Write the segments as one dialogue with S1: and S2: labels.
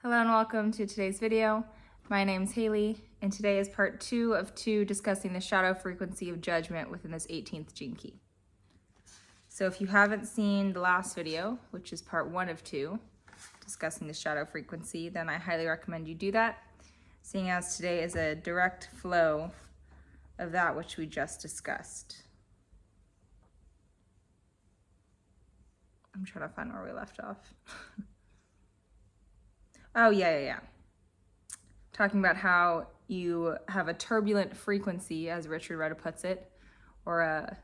S1: Hello and welcome to today's video. My name is Haley, and today is part 2 of 2 discussing the shadow frequency of judgment within this 18th gene key. So if you haven't seen the last video, which is part 1 of 2, discussing the shadow frequency, then I highly recommend you do that, seeing as today is a direct flow of that which we just discussed. I'm trying to find where we left off. Oh, yeah. Talking about how you have a turbulent frequency, as Richard Rudder puts it, or a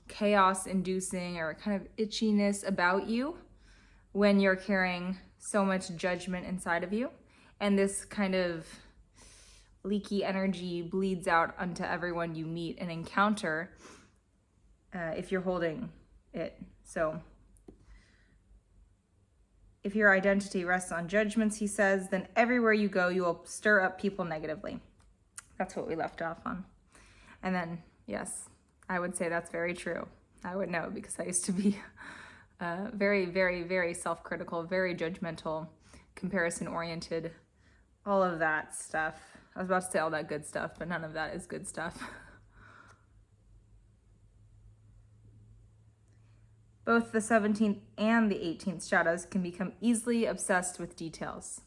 S1: chaos-inducing or a kind of itchiness about you when you're carrying so much judgment inside of you. And this kind of leaky energy bleeds out onto everyone you meet and encounter if you're holding it. So if your identity rests on judgments, he says, then everywhere you go, you will stir up people negatively. That's what we left off on. And then, yes, I would say that's very true. I would know because I used to be very self-critical, very judgmental, comparison-oriented, all of that stuff. I was about to say all that good stuff, but none of that is good stuff. Both the 17th and the 18th shadows can become easily obsessed with details.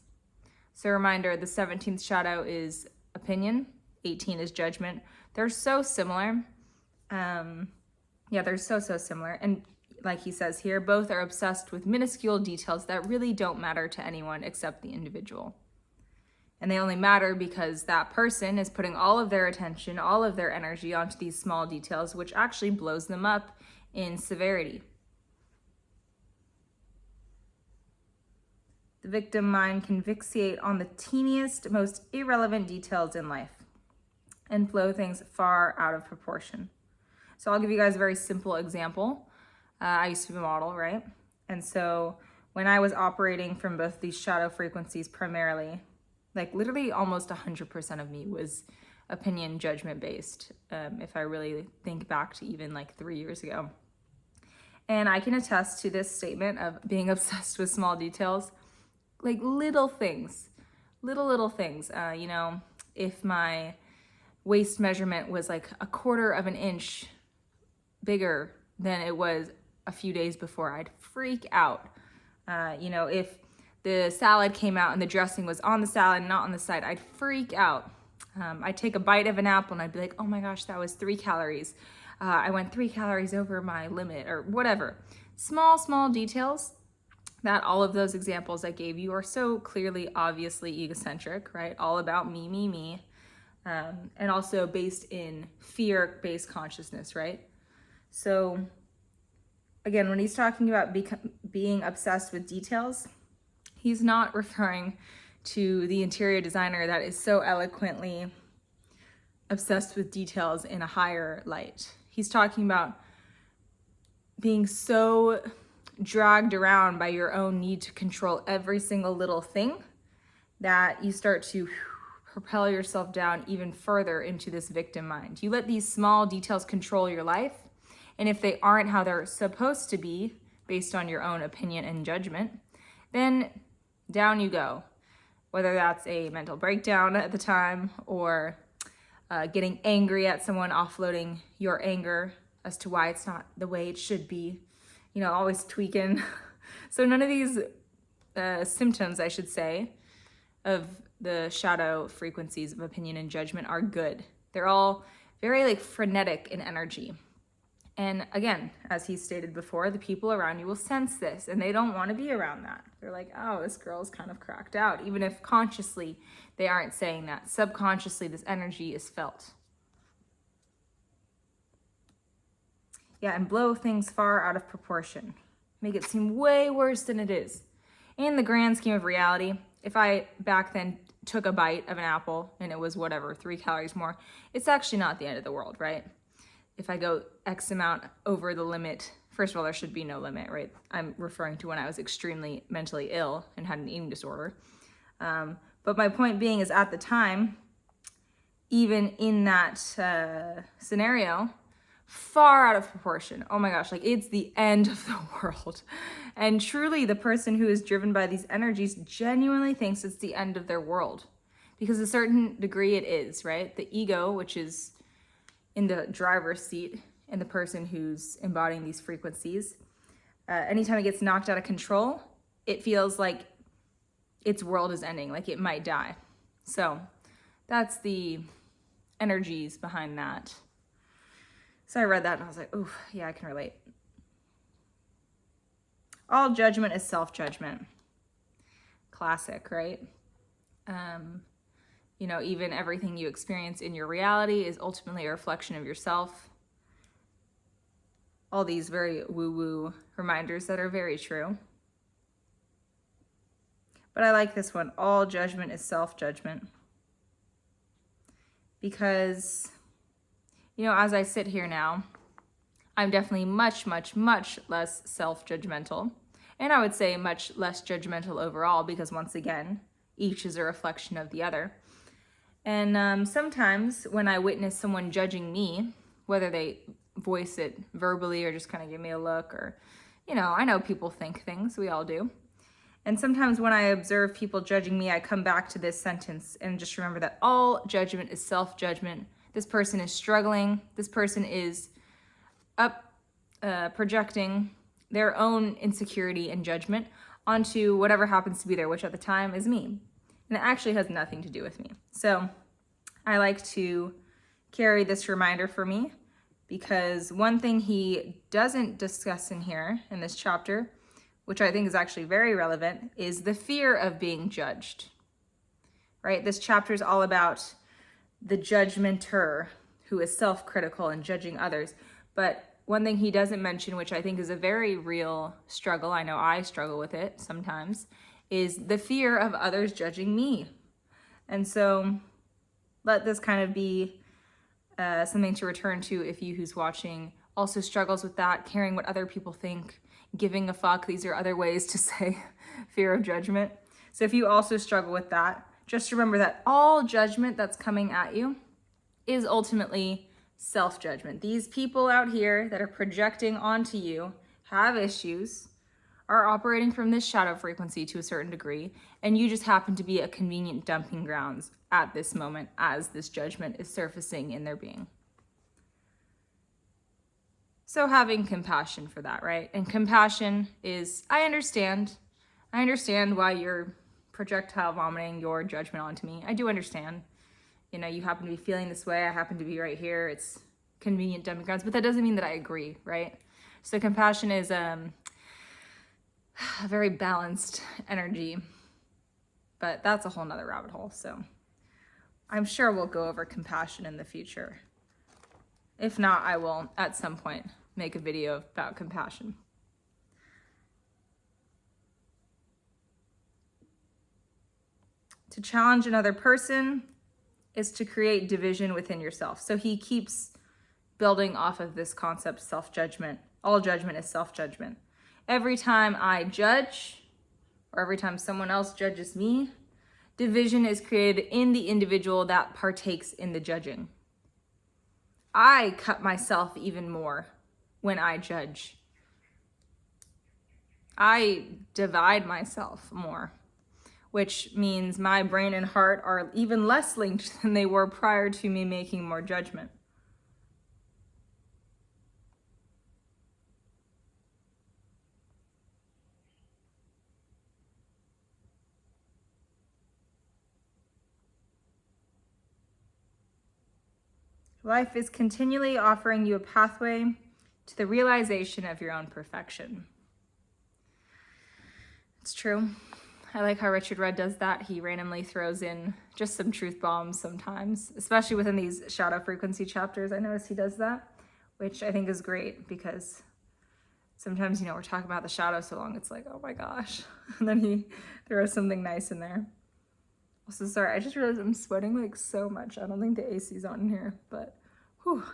S1: So a reminder, the 17th shadow is opinion, 18 is judgment. They're so similar. They're so similar. And like he says here, both are obsessed with minuscule details that really don't matter to anyone except the individual. And they only matter because that person is putting all of their attention, all of their energy onto these small details, which actually blows them up in severity. The victim mind can fixate on the teeniest, most irrelevant details in life and blow things far out of proportion. So I'll give you guys a very simple example. I used to be a model, right? And so when I was operating from both these shadow frequencies primarily, like literally almost 100% of me was opinion judgment based, if I really think back to even like 3 years ago. And I can attest to this statement of being obsessed with small details. Like little things. If my waist measurement was like a quarter of an inch bigger than it was a few days before, I'd freak out. If the salad came out and the dressing was on the salad, not on the side, I'd freak out. I'd take a bite of an apple and I'd be like, oh my gosh, that was 3 calories. I went 3 calories over my limit or whatever. Small details. That all of those examples I gave you are so clearly, obviously egocentric, right? All about me. And also based in fear-based consciousness, right? So again, when he's talking about being obsessed with details, he's not referring to the interior designer that is so eloquently obsessed with details in a higher light. He's talking about being so dragged around by your own need to control every single little thing that you start to propel yourself down even further into this victim mind. You let these small details control your life, and if they aren't how they're supposed to be based on your own opinion and judgment, then down you go. Whether that's a mental breakdown at the time or getting angry at someone, offloading your anger as to why it's not the way it should be, always tweaking. So none of these symptoms, I should say, of the shadow frequencies of opinion and judgment are good. They're all very frenetic in energy. And again, as he stated before, the people around you will sense this and they don't want to be around that. They're like, oh, this girl's kind of cracked out. Even if consciously they aren't saying that, subconsciously this energy is felt. Yeah, and blow things far out of proportion. Make it seem way worse than it is. In the grand scheme of reality, if I back then took a bite of an apple and it was 3 calories more, it's actually not the end of the world, right? If I go X amount over the limit, first of all, there should be no limit, right? I'm referring to when I was extremely mentally ill and had an eating disorder. But my point being is at the time, even in that scenario, far out of proportion. Oh my gosh, like it's the end of the world. And truly, the person who is driven by these energies genuinely thinks it's the end of their world. Because to a certain degree it is, right? The ego, which is in the driver's seat, and the person who's embodying these frequencies, anytime it gets knocked out of control, it feels like its world is ending, like it might die. So that's the energies behind that. So I read that and I was like, oh, yeah, I can relate. All judgment is self-judgment. Classic, right? You know, even everything you experience in your reality is ultimately a reflection of yourself. All these very woo-woo reminders that are very true. But I like this one. All judgment is self-judgment. Because, you know, as I sit here now, I'm definitely much, much, much less self-judgmental. And I would say much less judgmental overall, because once again, each is a reflection of the other. And sometimes when I witness someone judging me, whether they voice it verbally or just kind of give me a look, or, you know, I know people think things, we all do. And sometimes when I observe people judging me, I come back to this sentence and just remember that all judgment is self-judgment. This person is struggling. This person is projecting their own insecurity and judgment onto whatever happens to be there, which at the time is me. And it actually has nothing to do with me. So I like to carry this reminder for me, because one thing he doesn't discuss in here in this chapter, which I think is actually very relevant, is the fear of being judged, right? This chapter is all about the judgmenter who is self-critical and judging others. But one thing he doesn't mention, which I think is a very real struggle, I know I struggle with it sometimes, is the fear of others judging me. And so let this kind of be something to return to if you who's watching also struggles with that, caring what other people think, giving a fuck. These are other ways to say fear of judgment. So if you also struggle with that, just remember that all judgment that's coming at you is ultimately self-judgment. These people out here that are projecting onto you have issues, are operating from this shadow frequency to a certain degree, and you just happen to be a convenient dumping grounds at this moment as this judgment is surfacing in their being. So having compassion for that, right? And compassion is, I understand why you're projectile vomiting your judgment onto me. I do understand. You know, you happen to be feeling this way. I happen to be right here. It's convenient dumping grounds, but that doesn't mean that I agree, right? So compassion is a very balanced energy, but that's a whole nother rabbit hole. So I'm sure we'll go over compassion in the future. If not, I will at some point make a video about compassion. To challenge another person is to create division within yourself. So he keeps building off of this concept, self-judgment. All judgment is self-judgment. Every time I judge, or every time someone else judges me, division is created in the individual that partakes in the judging. I cut myself even more when I judge. I divide myself more, which means my brain and heart are even less linked than they were prior to me making more judgment. Life is continually offering you a pathway to the realization of your own perfection. It's true. I like how Richard Rudd does that. He randomly throws in just some truth bombs sometimes, especially within these shadow frequency chapters. I notice he does that, which I think is great, because sometimes, you know, we're talking about the shadow so long, it's like, oh my gosh. And then he throws something nice in there. Also, sorry, I just realized I'm sweating like so much. I don't think the AC's on in here, but whew.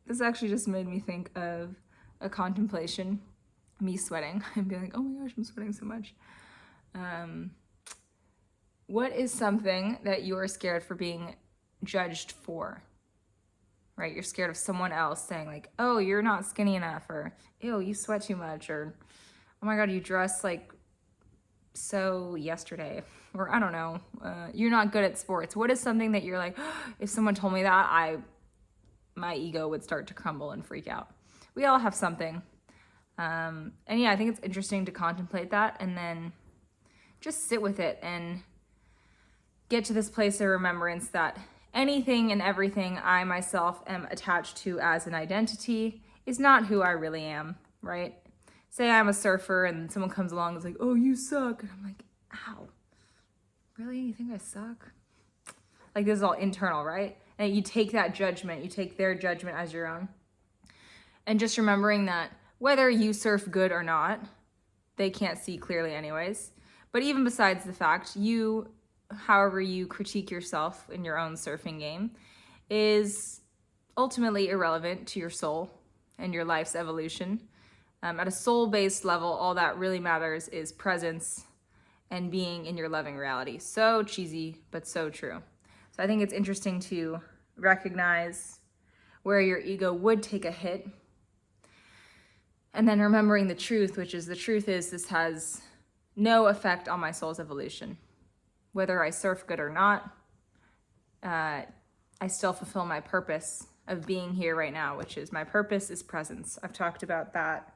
S1: This actually just made me think of a contemplation, me sweating and being like, oh my gosh, I'm sweating so much. what is something that you are scared for being judged for? Right? You're scared of someone else saying like, oh, you're not skinny enough, or ew, you sweat too much, or oh my God, you dress like so yesterday, or I don't know, you're not good at sports. What is something that you're like, if someone told me that, my ego would start to crumble and freak out. We all have something. And yeah, I think it's interesting to contemplate that and then just sit with it and get to this place of remembrance that anything and everything I myself am attached to as an identity is not who I really am, right? Say I'm a surfer and someone comes along and is like, oh, you suck. And I'm like, ow, really? You think I suck? Like, this is all internal, right? And you take that judgment, you take their judgment as your own. And just remembering that whether you surf good or not, they can't see clearly anyways. But even besides the fact, however you critique yourself in your own surfing game, is ultimately irrelevant to your soul and your life's evolution. At a soul-based level, all that really matters is presence and being in your loving reality. So cheesy, but so true. So I think it's interesting to recognize where your ego would take a hit, and then remembering the truth, which is this has no effect on my soul's evolution. Whether I surf good or not, I still fulfill my purpose of being here right now, which is my purpose is presence. I've talked about that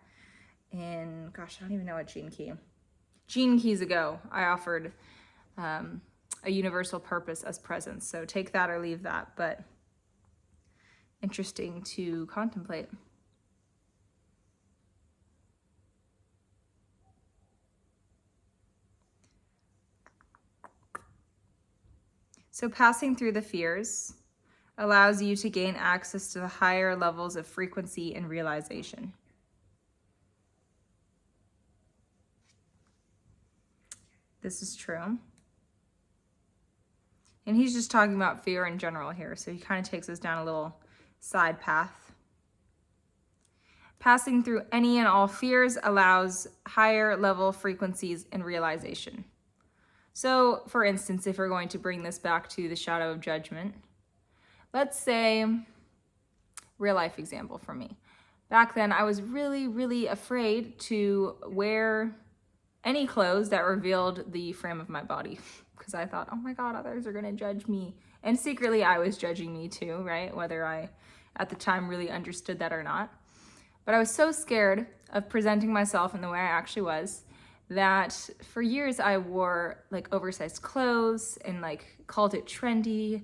S1: in, I don't even know what Gene Keys ago, I offered a universal purpose as presence. So take that or leave that, but interesting to contemplate. So passing through the fears allows you to gain access to the higher levels of frequency and realization. This is true. And he's just talking about fear in general here, so he kind of takes us down a little side path. Passing through any and all fears allows higher level frequencies and realization. So, for instance, if we're going to bring this back to the shadow of judgment, let's say, real life example for me. Back then, I was really, really afraid to wear any clothes that revealed the frame of my body because I thought, oh my God, others are going to judge me. And secretly, I was judging me too, right? Whether I, at the time, really understood that or not. But I was so scared of presenting myself in the way I actually was that for years I wore like oversized clothes and like called it trendy.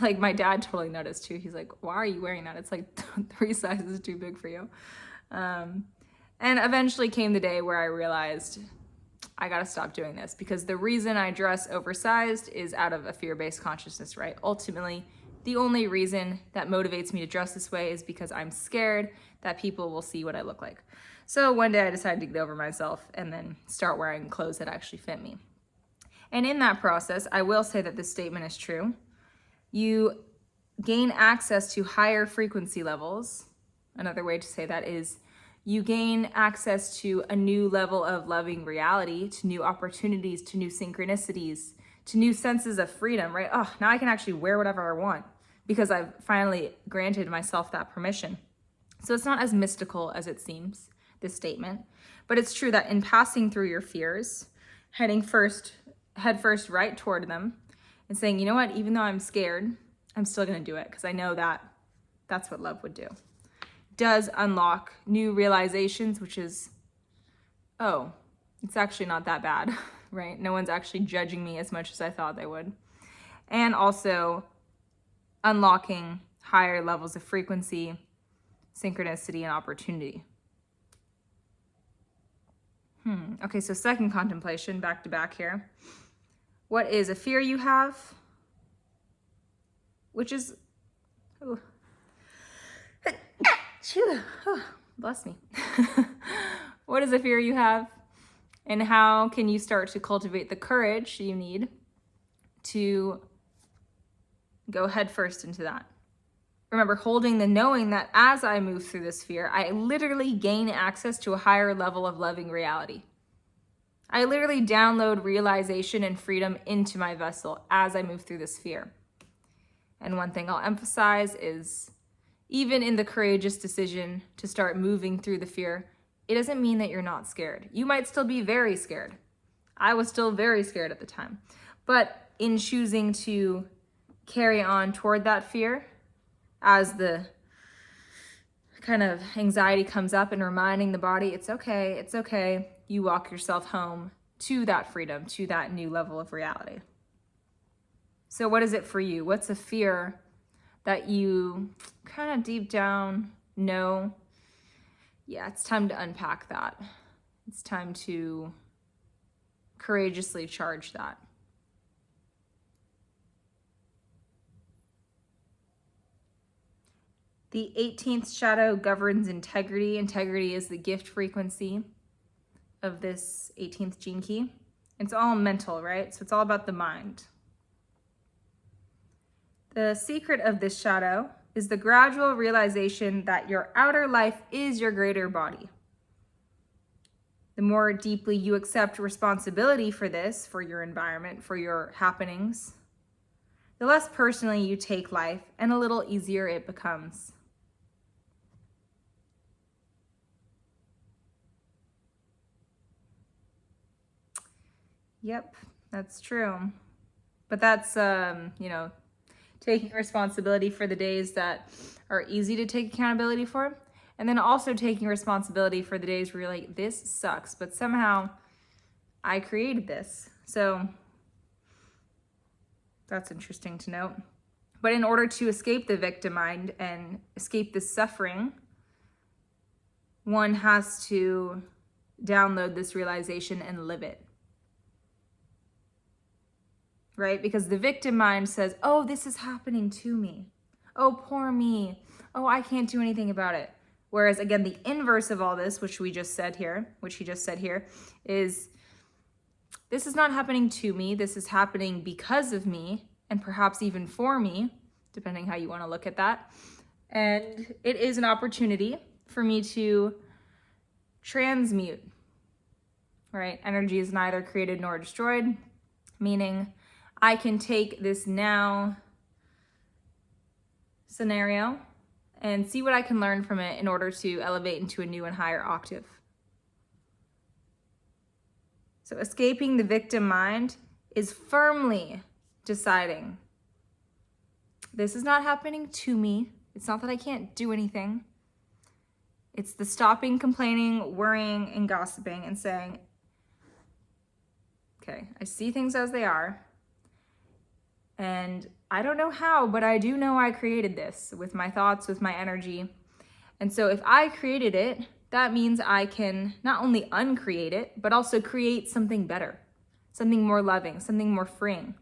S1: Like my dad totally noticed too. He's like, why are you wearing that? It's like 3 sizes too big for you. And eventually came the day where I realized I gotta stop doing this because the reason I dress oversized is out of a fear-based consciousness, right? Ultimately, the only reason that motivates me to dress this way is because I'm scared that people will see what I look like. So one day I decided to get over myself and then start wearing clothes that actually fit me. And in that process, I will say that this statement is true. You gain access to higher frequency levels. Another way to say that is you gain access to a new level of loving reality, to new opportunities, to new synchronicities, to new senses of freedom, right? Oh, now I can actually wear whatever I want because I've finally granted myself that permission. So it's not as mystical as it seems, this statement, but it's true that in passing through your fears, head first right toward them and saying, you know what, even though I'm scared, I'm still gonna do it because I know that that's what love would do. Does unlock new realizations, which is, oh, it's actually not that bad, right? No one's actually judging me as much as I thought they would. And also unlocking higher levels of frequency, synchronicity, and opportunity. Okay, so second contemplation, back to back here. What is a fear you have? Which is, oh, bless me. What is a fear you have? And how can you start to cultivate the courage you need to go headfirst into that? Remember, holding the knowing that as I move through this fear, I literally gain access to a higher level of loving reality. I literally download realization and freedom into my vessel as I move through this fear. And one thing I'll emphasize is, even in the courageous decision to start moving through the fear, it doesn't mean that you're not scared. You might still be very scared. I was still very scared at the time. But in choosing to carry on toward that fear, as the kind of anxiety comes up, and reminding the body, it's okay, you walk yourself home to that freedom, to that new level of reality. So what is it for you? What's a fear that you kind of deep down know? Yeah, it's time to unpack that. It's time to courageously charge that. The 18th shadow governs integrity. Integrity is the gift frequency of this 18th gene key. It's all mental, right? So it's all about the mind. The secret of this shadow is the gradual realization that your outer life is your greater body. The more deeply you accept responsibility for this, for your environment, for your happenings, the less personally you take life and a little easier it becomes. Yep, that's true. But that's, taking responsibility for the days that are easy to take accountability for. And then also taking responsibility for the days where you're like, this sucks, but somehow I created this. So that's interesting to note. But in order to escape the victim mind and escape the suffering, one has to download this realization and live it. Right? Because the victim mind says, oh, this is happening to me. Oh, poor me. Oh, I can't do anything about it. Whereas again, the inverse of all this, which he just said here, is this is not happening to me. This is happening because of me, and perhaps even for me, depending how you want to look at that. And it is an opportunity for me to transmute, right? Energy is neither created nor destroyed, meaning I can take this now scenario and see what I can learn from it in order to elevate into a new and higher octave. So escaping the victim mind is firmly deciding, this is not happening to me. It's not that I can't do anything. It's the stopping complaining, worrying, and gossiping and saying, okay, I see things as they are. And I don't know how, but I do know I created this with my thoughts, with my energy. And so if I created it, that means I can not only uncreate it, but also create something better, something more loving, something more freeing.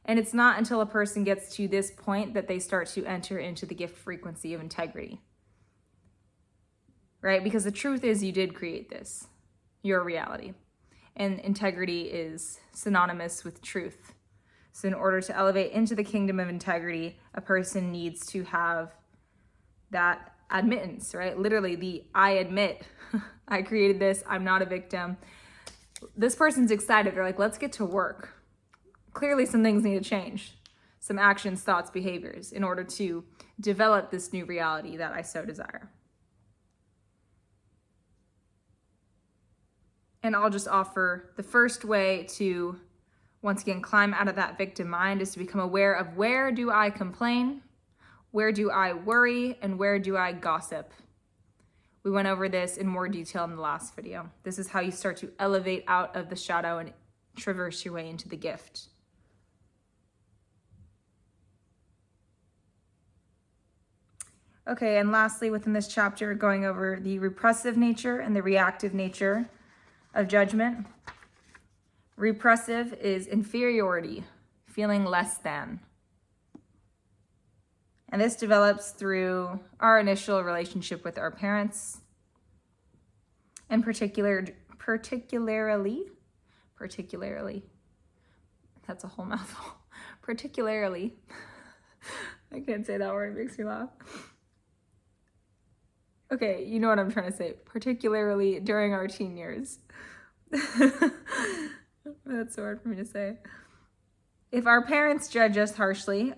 S1: And it's not until a person gets to this point that they start to enter into the gift frequency of integrity, right? Because the truth is you did create this, your reality. And integrity is synonymous with truth. So in order to elevate into the kingdom of integrity, a person needs to have that admittance, right? Literally the I admit, I created this, I'm not a victim. This person's excited. They're like, let's get to work. Clearly some things need to change. Some actions, thoughts, behaviors in order to develop this new reality that I so desire. And I'll just offer the first way to, once again, climb out of that victim mind is to become aware of where do I complain, where do I worry, and where do I gossip. We went over this in more detail in the last video. This is how you start to elevate out of the shadow and traverse your way into the gift. Okay, and lastly, within this chapter, going over the repressive nature and the reactive nature of judgment. Repressive is inferiority, feeling less than. And this develops through our initial relationship with our parents, and particularly, that's a whole mouthful, particularly, I can't say that word, it makes me laugh. Okay, you know what I'm trying to say, particularly during our teen years, That's so hard for me to say. If our parents judge us harshly,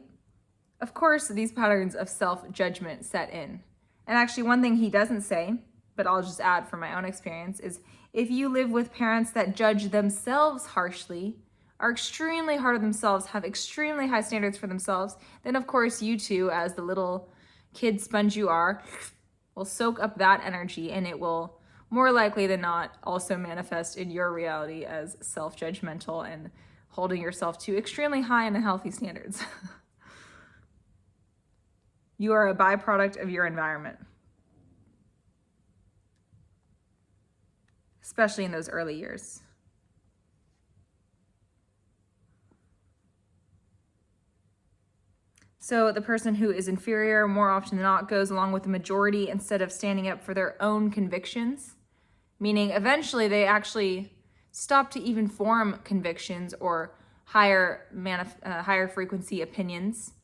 S1: of course, these patterns of self-judgment set in. And actually, one thing he doesn't say, but I'll just add from my own experience, is if you live with parents that judge themselves harshly, are extremely hard on themselves, have extremely high standards for themselves, then of course you too, as the little kid sponge you are, will soak up that energy, and it will more likely than not also manifest in your reality as self-judgmental and holding yourself to extremely high and unhealthy standards. You are a byproduct of your environment, especially in those early years. So the person who is inferior more often than not goes along with the majority instead of standing up for their own convictions, meaning eventually they actually stop to even form convictions or higher frequency opinions.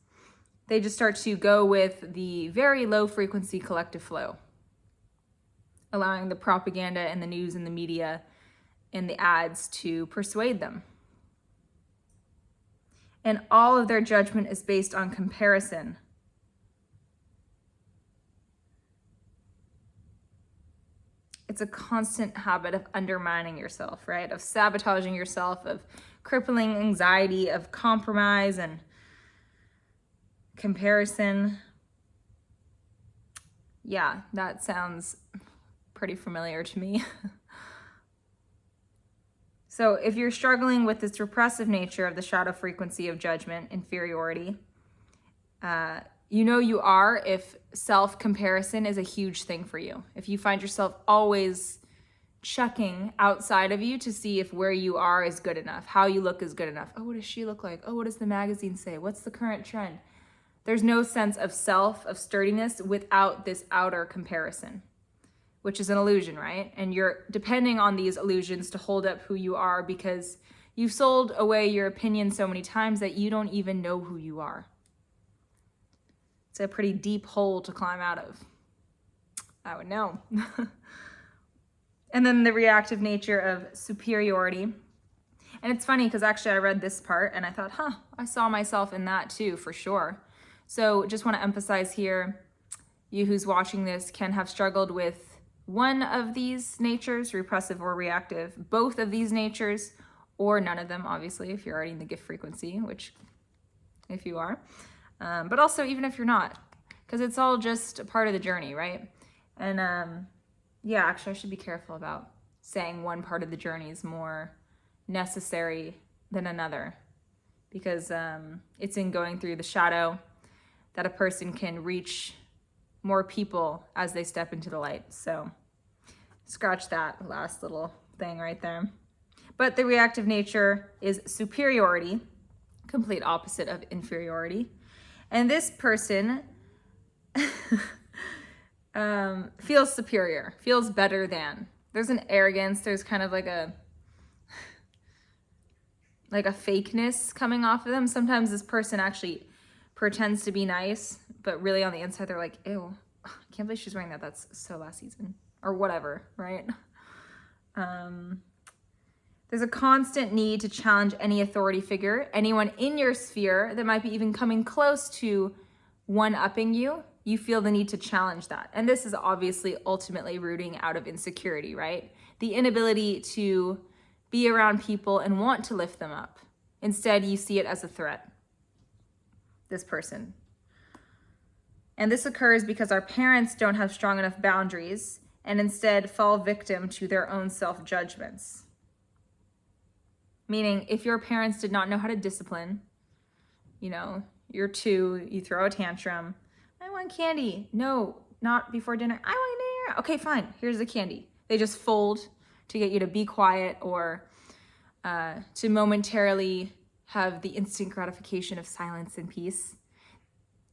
S1: They just start to go with the very low frequency collective flow, allowing the propaganda and the news and the media and the ads to persuade them. And all of their judgment is based on comparison. It's a constant habit of undermining yourself, right? Of sabotaging yourself, of crippling anxiety, of compromise and comparison. Yeah, that sounds pretty familiar to me. So if you're struggling with this repressive nature of the shadow frequency of judgment, inferiority, you know you are if self-comparison is a huge thing for you. If you find yourself always checking outside of you to see if where you are is good enough, how you look is good enough. Oh, what does she look like? Oh, what does the magazine say? What's the current trend? There's no sense of self, of sturdiness without this outer comparison, which is an illusion, right? And you're depending on these illusions to hold up who you are because you've sold away your opinion so many times that you don't even know who you are. It's a pretty deep hole to climb out of. I would know. And then the reactive nature of superiority. And it's funny because actually I read this part and I thought, I saw myself in that too, for sure. So just want to emphasize here, you who's watching this can have struggled with one of these natures, repressive or reactive, both of these natures, or none of them, obviously, if you're already in the gift frequency, which if you are, but also even if you're not, because it's all just a part of the journey, right? And yeah, actually I should be careful about saying one part of the journey is more necessary than another, because it's in going through the shadow that a person can reach more people as they step into the light. So scratch that last little thing right there. But the reactive nature is superiority, complete opposite of inferiority. And this person feels superior, feels better than. There's an arrogance, there's kind of like a fakeness coming off of them. Sometimes this person actually pretends to be nice, but really on the inside they're like, ew, I can't believe she's wearing that. That's so last season. Or whatever, right? There's a constant need to challenge any authority figure, anyone in your sphere that might be even coming close to one-upping you. You feel the need to challenge that. And this is obviously ultimately rooting out of insecurity, right? The inability to be around people and want to lift them up. Instead, you see it as a threat, this person. And this occurs because our parents don't have strong enough boundaries and instead fall victim to their own self-judgments. Meaning, if your parents did not know how to discipline, you're 2, you throw a tantrum, I want candy. No, not before dinner. I want dinner. Okay, fine, here's the candy. They just fold to get you to be quiet or to momentarily have the instant gratification of silence and peace.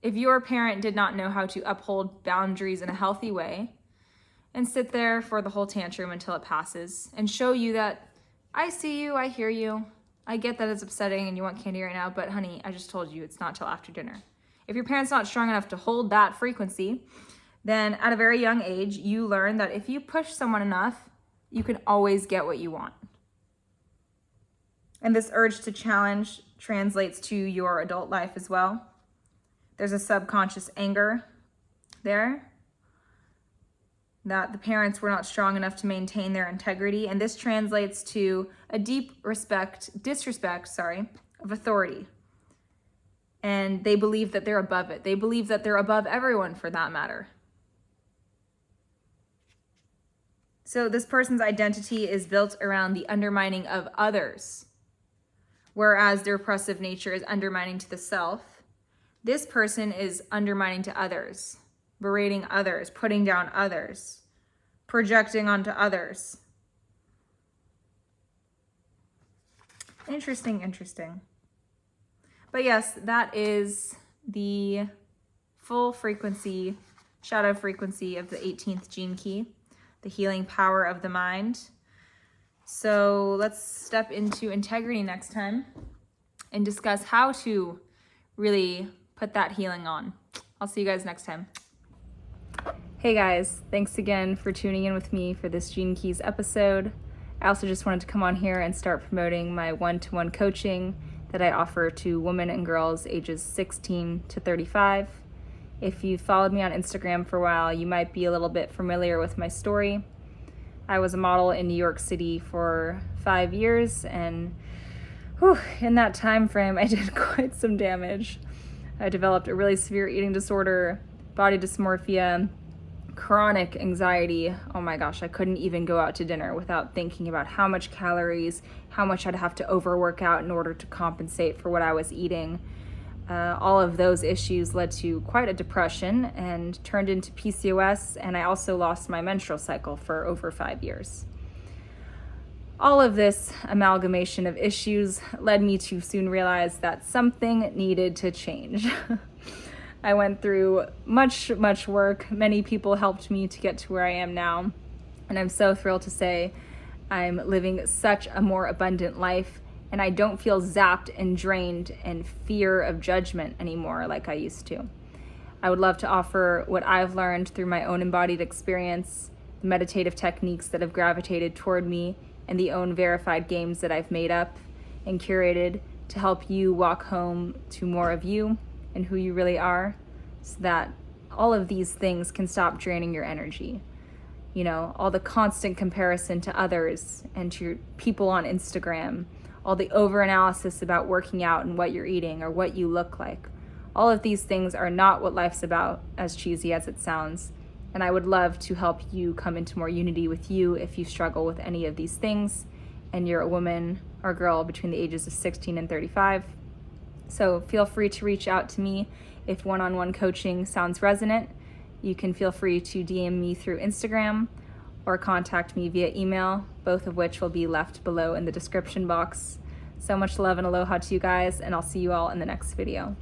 S1: If your parent did not know how to uphold boundaries in a healthy way and sit there for the whole tantrum until it passes and show you that I see you, I hear you, I get that it's upsetting and you want candy right now, but honey, I just told you it's not till after dinner. If your parent's not strong enough to hold that frequency, then at a very young age, you learn that if you push someone enough, you can always get what you want. And this urge to challenge translates to your adult life as well. There's a subconscious anger there that the parents were not strong enough to maintain their integrity. And this translates to a deep disrespect of authority. And they believe that they're above it. They believe that they're above everyone for that matter. So this person's identity is built around the undermining of others, whereas their repressive nature is undermining to the self. This person is undermining to others, berating others, putting down others, projecting onto others. Interesting. But yes, that is the full frequency, shadow frequency of the 18th gene key, the healing power of the mind. So let's step into integrity next time and discuss how to really put that healing on. I'll see you guys next time. Hey guys, thanks again for tuning in with me for this Gene Keys episode. I also just wanted to come on here and start promoting my one-to-one coaching that I offer to women and girls ages 16 to 35. If you've followed me on Instagram for a while, you might be a little bit familiar with my story. I was a model in New York City for 5 years, and in that time frame, I did quite some damage. I developed a really severe eating disorder, body dysmorphia, chronic anxiety. Oh my gosh, I couldn't even go out to dinner without thinking about how much calories, how much I'd have to overwork out in order to compensate for what I was eating. All of those issues led to quite a depression and turned into PCOS, and I also lost my menstrual cycle for over 5 years. All of this amalgamation of issues led me to soon realize that something needed to change. I went through much work. Many people helped me to get to where I am now, and I'm so thrilled to say I'm living such a more abundant life, and I don't feel zapped and drained and fear of judgment anymore like I used to. I would love to offer what I've learned through my own embodied experience, the meditative techniques that have gravitated toward me, and the own verified games that I've made up and curated to help you walk home to more of you and who you really are, so that all of these things can stop draining your energy. You know, all the constant comparison to others and to your people on Instagram, all the over-analysis about working out and what you're eating or what you look like. All of these things are not what life's about, as cheesy as it sounds. And I would love to help you come into more unity with you if you struggle with any of these things and you're a woman or girl between the ages of 16 and 35. So feel free to reach out to me if one-on-one coaching sounds resonant. You can feel free to DM me through Instagram or contact me via email, both of which will be left below in the description box. So much love and aloha to you guys, and I'll see you all in the next video.